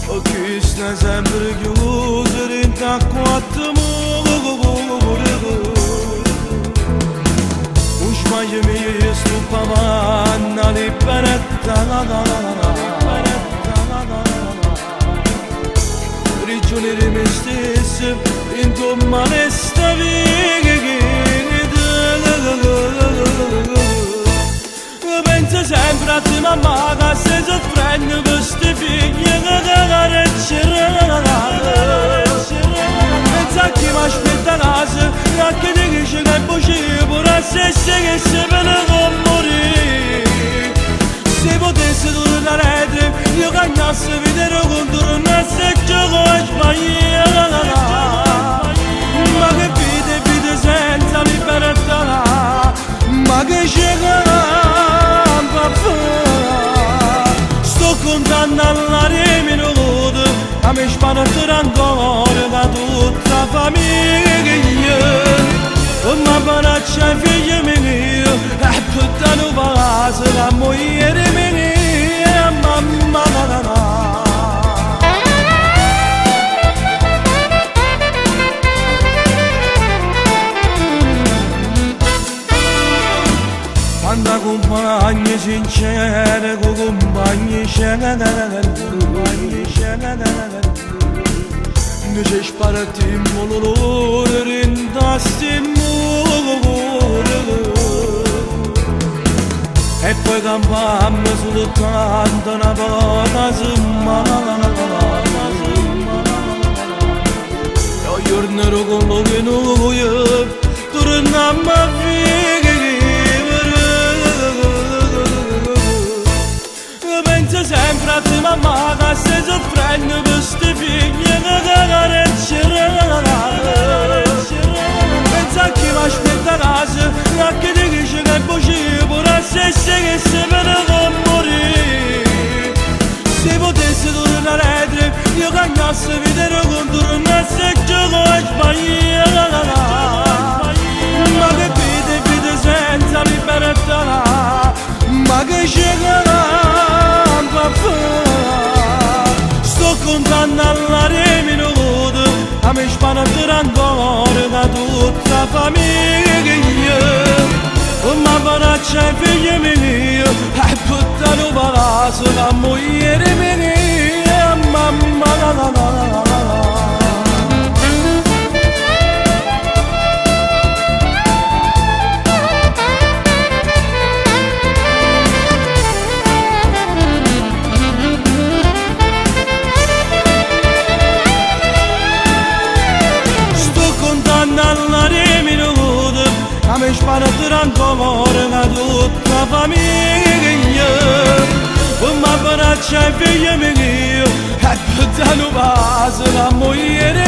O küsne zember gözlerin takvattım Uçmayı mıyız tupaman alip berettan Riccionerim istesim intom malestavi Pensa sempre a te mamma che sei soffrendo queste figlie che Pensa a chi mi aspetta a casa e a chi ti dice che è possibile stessa che si vede con morire Se potessi tornare io cagnassi vedere con tornassi e gioco a sbagliare Ma che vite senza libertà Ma che c'è Sto contando all'aria minuto A me sparate ancora da tutta la famiglia Ma paraccia figlia mia E puttana base la moglie mia Mamma Quando compagni sincere, con compagni scendere, mi c'è sparati in molore, rindasti in mure. E poi campammo soltanto una volta settimana. Io giornerò con lo che noi, torniamo a vivere. Pensa sempre a te mamma che stai soffrendo queste figlie che carecceranno Pensa a chi mi aspetta a casa e a chi ti dice che è possibile stessa che si vede con morire Se potessi tornare io cagnassi vedere con tornassi e gioco a sbagliare Ma che vite senza libertà Ma che c'è Sto contando all'aria minuto A me sparate ancora da tutta la famiglia Ma paraccia figlia mia E puttana base la moglie mia Mamma A me sparate ancora da tutta la famiglia Ma paraccia figlia mia E puttana base la moglie